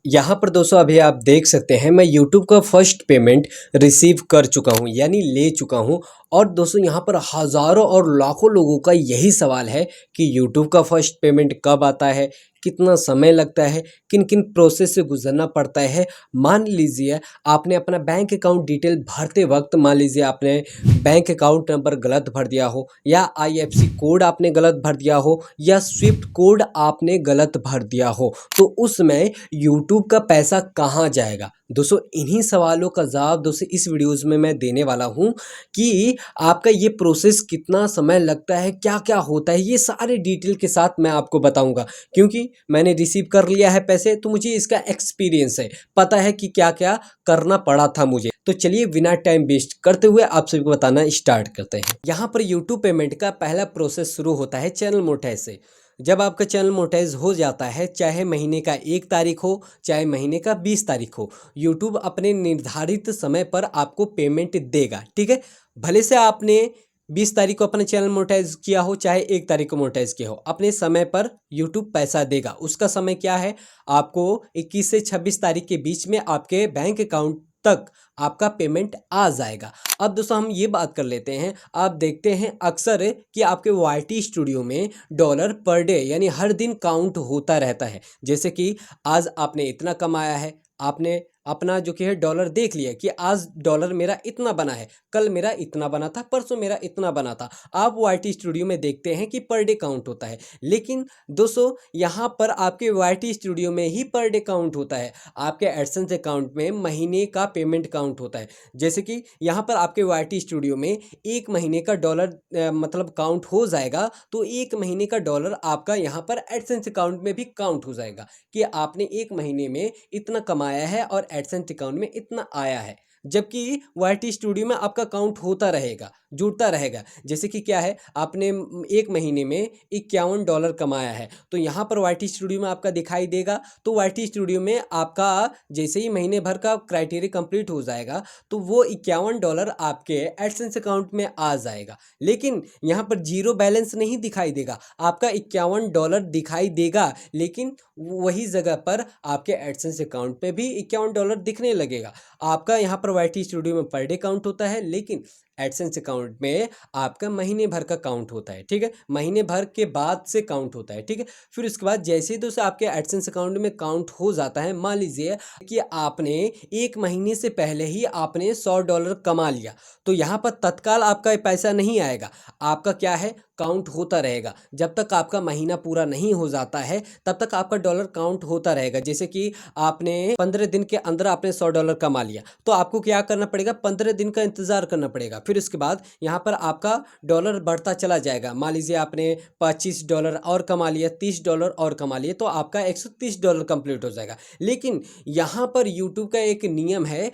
यहाँ पर दोस्तों अभी आप देख सकते हैं मैं YouTube का फर्स्ट पेमेंट रिसीव कर चुका हूँ यानी ले चुका हूँ। और दोस्तों यहाँ पर हज़ारों और लाखों लोगों का यही सवाल है कि YouTube का फर्स्ट पेमेंट कब आता है, कितना समय लगता है, किन किन प्रोसेस से गुजरना पड़ता है। मान लीजिए आपने अपना बैंक अकाउंट डिटेल भरते वक्त मान लीजिए आपने बैंक अकाउंट नंबर गलत भर दिया हो, या IFSC कोड आपने गलत भर दिया हो, या स्विफ्ट कोड आपने गलत भर दिया हो, तो उसमें यूट्यूब का पैसा कहाँ जाएगा। दोस्तों इन्हीं सवालों का जवाब दोस्तों इस वीडियोज़ में मैं देने वाला हूँ कि आपका ये प्रोसेस कितना समय लगता है, क्या क्या होता है, ये सारे डिटेल के साथ मैं आपको बताऊंगा। क्योंकि मैंने रिसीव कर लिया है पैसे, तो मुझे इसका एक्सपीरियंस है, पता है कि क्या क्या करना पड़ा था मुझे। तो चलिए बिना टाइम वेस्ट करते हुए आप सभी को बताना स्टार्ट करते हैं। यहाँ पर यूट्यूब पेमेंट का पहला प्रोसेस शुरू होता है चैनल मोनेटाइज से। जब आपका चैनल मोनेटाइज हो जाता है, चाहे महीने का 1 तारीख हो, चाहे महीने का 20 तारीख हो, यूट्यूब अपने निर्धारित समय पर आपको पेमेंट देगा। ठीक है, भले से आपने 20 तारीख को अपना चैनल मोनेटाइज किया हो, चाहे 1 तारीख को मोनेटाइज किया हो, अपने समय पर यूट्यूब पैसा देगा। उसका समय क्या है, आपको 21 से 26 तारीख के बीच में आपके बैंक अकाउंट तक आपका पेमेंट आ जाएगा। अब दोस्तों हम ये बात कर लेते हैं, आप देखते हैं अक्सर कि आपके YT स्टूडियो में डॉलर पर डे यानी हर दिन काउंट होता रहता है। जैसे कि आज आपने इतना कमाया है, आपने अपना जो कि है डॉलर देख लिया कि आज डॉलर मेरा इतना बना है, कल मेरा इतना बना था, परसों मेरा इतना बना था। आप YT स्टूडियो में देखते हैं कि पर डे काउंट होता है, लेकिन दोस्तों यहाँ पर आपके YT स्टूडियो में ही पर डे काउंट होता है, आपके एडसेंस अकाउंट में महीने का पेमेंट काउंट होता है। जैसे कि यहाँ पर आपके YT स्टूडियो में 1 महीने का डॉलर मतलब काउंट हो जाएगा, तो 1 महीने का डॉलर आपका यहाँ पर एडसेंस अकाउंट में भी काउंट हो जाएगा कि आपने 1 महीने में इतना कमाया है और एडसेंस अकाउंट में इतना आया है। जबकि YT स्टूडियो में आपका काउंट होता रहेगा, जुड़ता रहेगा। जैसे कि क्या है, आपने 1 महीने में $51 कमाया है, तो यहाँ पर YT स्टूडियो में आपका दिखाई देगा। तो YT स्टूडियो में आपका जैसे ही महीने भर का क्राइटेरिया कंप्लीट हो जाएगा, तो वो $51 आपके एडसेंस अकाउंट में आ जाएगा। लेकिन यहाँ पर जीरो बैलेंस नहीं दिखाई देगा, आपका $51 दिखाई देगा, लेकिन वही जगह पर आपके एडसेंस अकाउंट पे भी $51 दिखने लगेगा। आपका यहाँ पर YT स्टूडियो में पर डे काउंट होता है, लेकिन एडसेंस अकाउंट में आपका महीने भर का काउंट होता है। ठीक है, महीने भर के बाद से काउंट होता है। ठीक है, फिर उसके बाद जैसे ही दोस्तों आपके एडसेंस अकाउंट में काउंट हो जाता है, मान लीजिए कि आपने 1 महीने से पहले ही आपने $100 कमा लिया, तो यहाँ पर तत्काल आपका पैसा नहीं आएगा। आपका क्या है, काउंट होता रहेगा। जब तक आपका महीना पूरा नहीं हो जाता है, तब तक आपका डॉलर काउंट होता रहेगा। जैसे कि आपने 15 दिन के अंदर आपने $100 कमा लिया, तो आपको क्या करना पड़ेगा, 15 दिन का इंतजार करना पड़ेगा। फिर उसके बाद यहाँ पर आपका डॉलर बढ़ता चला जाएगा। मान लीजिए आपने $25 और कमा लिया, $30 और कमा लिए, तो आपका $130 कंप्लीट हो जाएगा। लेकिन यहाँ पर यूट्यूब का एक नियम है,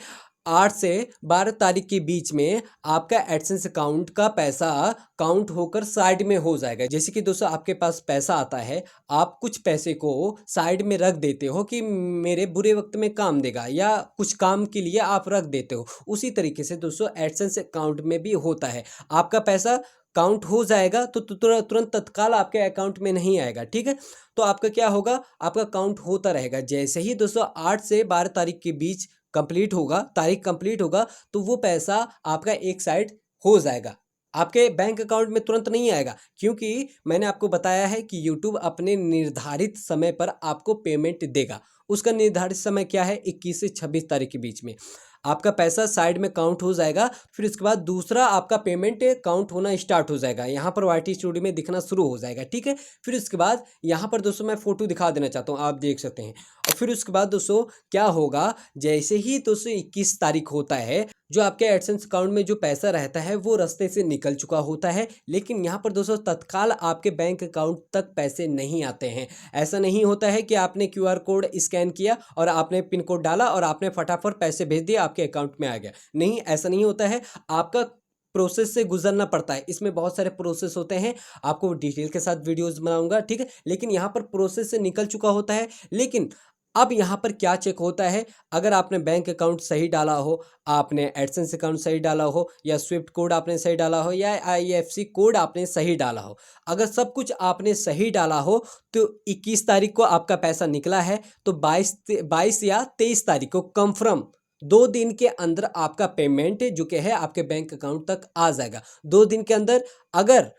8 से 12 तारीख के बीच में आपका एडसेंस अकाउंट का पैसा काउंट होकर साइड में हो जाएगा। जैसे कि दोस्तों आपके पास पैसा आता है, आप कुछ पैसे को साइड में रख देते हो कि मेरे बुरे वक्त में काम देगा, या कुछ काम के लिए आप रख देते हो। उसी तरीके से दोस्तों एडसेंस अकाउंट में भी होता है, आपका पैसा काउंट हो जाएगा तो तुरंत तत्काल आपके अकाउंट में नहीं आएगा। ठीक है, तो आपका क्या होगा, आपका काउंट होता रहेगा। जैसे ही दोस्तों 8 से 12 तारीख के बीच कंप्लीट होगा, तारीख कंप्लीट होगा, तो वो पैसा आपका एक साइड हो जाएगा, आपके बैंक अकाउंट में तुरंत नहीं आएगा। क्योंकि मैंने आपको बताया है कि यूट्यूब अपने निर्धारित समय पर आपको पेमेंट देगा। उसका निर्धारित समय क्या है, 21 से 26 तारीख के बीच में आपका पैसा साइड में काउंट हो जाएगा। फिर इसके बाद दूसरा आपका पेमेंट काउंट होना स्टार्ट हो जाएगा, यहाँ पर YT स्टूडियो में दिखना शुरू हो जाएगा। ठीक है, फिर उसके बाद यहाँ पर दोस्तों मैं फोटो दिखा देना चाहता हूँ, आप देख सकते हैं। और फिर उसके बाद दोस्तों क्या होगा, जैसे ही दोस्तों 21 तारीख होता है, जो आपके एडसेंस अकाउंट में जो पैसा रहता है वो रास्ते से निकल चुका होता है। लेकिन यहाँ पर दोस्तों तत्काल आपके बैंक अकाउंट तक पैसे नहीं आते हैं। ऐसा नहीं होता है कि आपने QR कोड स्कैन किया और आपने पिन कोड डाला और आपने फटाफट पैसे भेज दिए, आपके अकाउंट में आ गया। नहीं, ऐसा नहीं होता है, आपका प्रोसेस से गुजरना पड़ता है। इसमें बहुत सारे प्रोसेस होते हैं, आपको डिटेल के साथ वीडियोस बनाऊंगा। ठीक है, लेकिन यहाँ पर प्रोसेस से निकल चुका होता है, लेकिन अब यहाँ पर क्या चेक होता है, अगर आपने बैंक अकाउंट सही डाला हो, आपने एडसेंस अकाउंट सही डाला हो, या स्विफ्ट कोड आपने सही डाला हो, या आईएफएससी कोड आपने सही डाला हो, अगर सब कुछ आपने सही डाला हो तो 21 तारीख को आपका पैसा निकला है तो 22 या 23 तारीख को कंफर्म 2 दिन के अंदर आपका पेमेंट जो कि है आपके बैंक अकाउंट तक आ जाएगा। 2 दिन के अंदर, अगर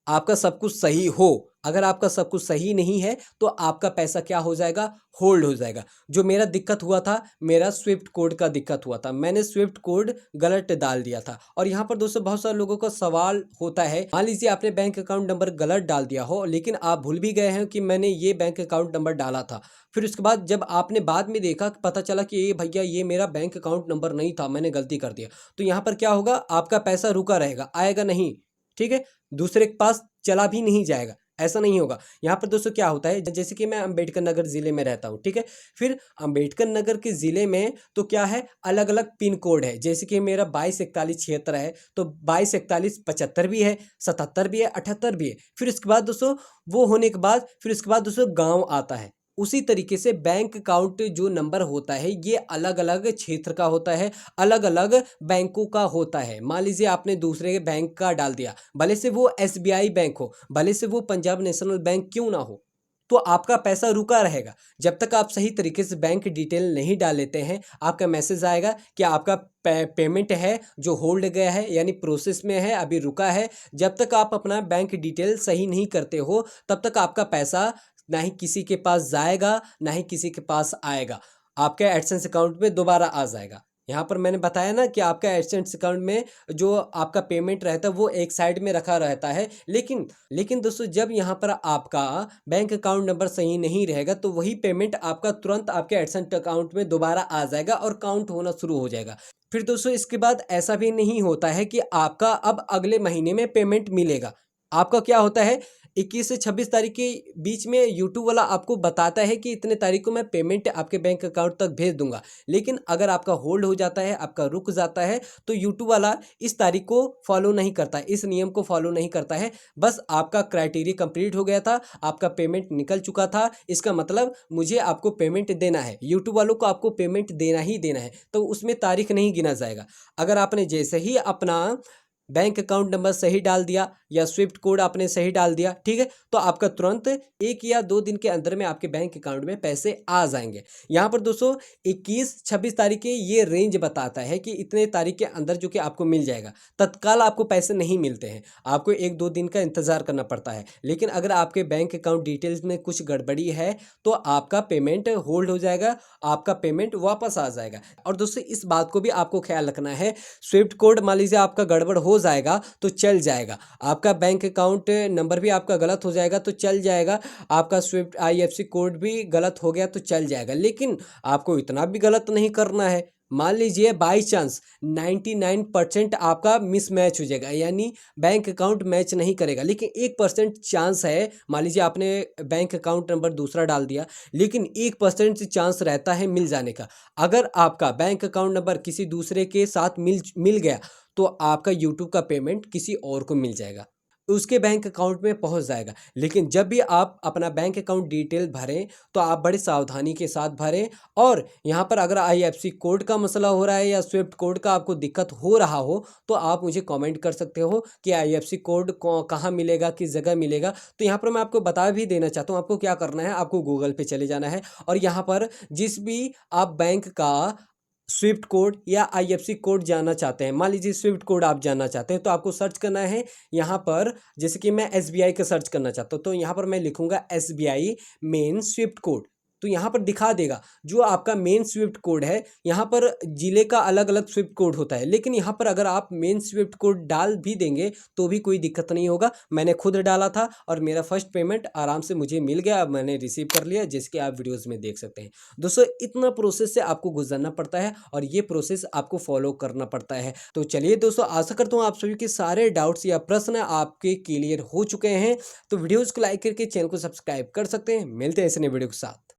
आपका सब कुछ सही हो, अगर आपका सब कुछ सही नहीं है तो आपका पैसा क्या हो जाएगा, होल्ड हो जाएगा। जो मेरा दिक्कत हुआ था, मेरा स्विफ्ट कोड का दिक्कत हुआ था, मैंने स्विफ्ट कोड गलत डाल दिया था। और यहाँ पर दोस्तों बहुत सारे लोगों का सवाल होता है, मान लीजिए आपने बैंक अकाउंट नंबर गलत डाल दिया हो, लेकिन आप भूल भी गए हैं कि मैंने ये बैंक अकाउंट नंबर डाला था। फिर उसके बाद जब आपने बाद में देखा, पता चला कि ये भैया ये मेरा बैंक अकाउंट नंबर नहीं था, मैंने गलती कर दिया, तो यहाँ पर क्या होगा, आपका पैसा रुका रहेगा, आएगा नहीं। ठीक है, दूसरे के पास चला भी नहीं जाएगा, ऐसा नहीं होगा। यहाँ पर दोस्तों क्या होता है, जैसे कि मैं अंबेडकर नगर ज़िले में रहता हूँ, ठीक है, फिर अंबेडकर नगर के ज़िले में तो क्या है, अलग अलग पिन कोड है। जैसे कि मेरा 224176 है तो 224175 भी है, 77 भी है, 78 भी है। फिर उसके बाद दोस्तों वो होने के बाद फिर उसके बाद दोस्तों गाँव आता है। उसी तरीके से बैंक अकाउंट जो नंबर होता है ये अलग अलग क्षेत्र का होता है, अलग अलग बैंकों का होता है। मान लीजिए आपने दूसरे बैंक का डाल दिया, भले से वो एसबीआई बैंक हो, भले से वो पंजाब नेशनल बैंक क्यों ना हो, तो आपका पैसा रुका रहेगा। जब तक आप सही तरीके से बैंक डिटेल नहीं डाल लेते हैं, आपका मैसेज आएगा कि आपका पेमेंट है जो होल्ड गया है, यानी प्रोसेस में है, अभी रुका है। जब तक आप अपना बैंक डिटेल सही नहीं करते हो तब तक आपका पैसा ना ही किसी के पास जाएगा, ना ही किसी के पास आएगा, आपके एडसेंस अकाउंट में दोबारा आ जाएगा। यहाँ पर मैंने बताया ना कि आपका एडसेंस अकाउंट में जो आपका पेमेंट रहता है वो एक साइड में रखा रहता है, लेकिन दोस्तों जब यहाँ पर आपका बैंक अकाउंट नंबर सही नहीं रहेगा तो वही पेमेंट आपका तुरंत आपके एडसेंस अकाउंट में दोबारा आ जाएगा और काउंट होना शुरू हो जाएगा। फिर दोस्तों इसके बाद ऐसा भी नहीं होता है कि आपका अब अगले महीने में पेमेंट मिलेगा। आपका क्या होता है, 21 से 26 तारीख के बीच में यूट्यूब वाला आपको बताता है कि इतने तारीख को मैं पेमेंट आपके बैंक अकाउंट तक भेज दूंगा। लेकिन अगर आपका होल्ड हो जाता है, आपका रुक जाता है, तो यूट्यूब वाला इस तारीख को फॉलो नहीं करता है, इस नियम को फॉलो नहीं करता है। बस आपका क्राइटेरिया कंप्लीट हो गया था, आपका पेमेंट निकल चुका था, इसका मतलब मुझे आपको पेमेंट देना है, यूट्यूब वालों को आपको पेमेंट देना ही देना है, तो उसमें तारीख नहीं गिना जाएगा। अगर आपने जैसे ही अपना बैंक अकाउंट नंबर सही डाल दिया या स्विफ्ट कोड आपने सही डाल दिया, ठीक है, तो आपका तुरंत 1 या 2 दिन के अंदर में आपके बैंक अकाउंट में पैसे आ जाएंगे। यहाँ पर दोस्तों 21-26 तारीख के ये रेंज बताता है कि इतने तारीख के अंदर जो कि आपको मिल जाएगा। तत्काल आपको पैसे नहीं मिलते हैं, आपको 1-2 दिन का इंतज़ार करना पड़ता है। लेकिन अगर आपके बैंक अकाउंट डिटेल्स में कुछ गड़बड़ी है तो आपका पेमेंट होल्ड हो जाएगा, आपका पेमेंट वापस आ जाएगा। और दोस्तों इस बात को भी आपको ख्याल रखना है, स्विफ्ट कोड मान लीजिए आपका गड़बड़ हो जाएगा तो चल जाएगा, आपका बैंक अकाउंट नंबर भी आपका गलत हो जाएगा तो चल जाएगा, आपका स्विफ्ट आईएफएससी कोड भी गलत हो गया तो चल जाएगा। लेकिन आपको इतना भी गलत नहीं करना है। मान लीजिए बाई चांस 99% आपका मिसमैच हो जाएगा, यानी बैंक अकाउंट मैच नहीं करेगा, लेकिन 1% चांस है, मान लीजिए आपने बैंक अकाउंट नंबर दूसरा डाल दिया, लेकिन 1% चांस रहता है मिल जाने का। अगर आपका बैंक अकाउंट नंबर किसी दूसरे के साथ मिल गया तो आपका यूट्यूब का पेमेंट किसी और को मिल जाएगा, उसके बैंक अकाउंट में पहुंच जाएगा। लेकिन जब भी आप अपना बैंक अकाउंट डिटेल भरें तो आप बड़ी सावधानी के साथ भरें। और यहाँ पर अगर आईएफएससी कोड का मसला हो रहा है या स्विफ्ट कोड का आपको दिक्कत हो रहा हो तो आप मुझे कमेंट कर सकते हो कि आईएफएससी कोड कहाँ मिलेगा, किस जगह मिलेगा। तो यहाँ पर मैं आपको बता भी देना चाहता हूँ, आपको क्या करना है, आपको गूगल पे चले जाना है और यहाँ पर जिस भी आप बैंक का स्विफ्ट कोड या आईएफएससी कोड जानना चाहते हैं, मान लीजिए स्विफ्ट कोड आप जानना चाहते हैं तो आपको सर्च करना है यहाँ पर, जैसे कि मैं एसबीआई का सर्च करना चाहता हूँ तो यहाँ पर मैं लिखूंगा एसबीआई मेन स्विफ्ट कोड, तो यहाँ पर दिखा देगा जो आपका मेन स्विफ्ट कोड है। यहाँ पर जिले का अलग अलग स्विफ्ट कोड होता है, लेकिन यहाँ पर अगर आप मेन स्विफ्ट कोड डाल भी देंगे तो भी कोई दिक्कत नहीं होगा। मैंने खुद डाला था और मेरा फर्स्ट पेमेंट आराम से मुझे मिल गया, मैंने रिसीव कर लिया, जिसके आप वीडियोज़ में देख सकते हैं। दोस्तों इतना प्रोसेस से आपको गुजरना पड़ता है और ये प्रोसेस आपको फॉलो करना पड़ता है। तो चलिए दोस्तों, आशा करता हूँ आप सभी के सारे डाउट्स या प्रश्न आपके क्लियर हो चुके हैं। तो वीडियोज़ को लाइक करके चैनल को सब्सक्राइब कर सकते हैं। मिलते हैं ऐसे नए वीडियो के साथ।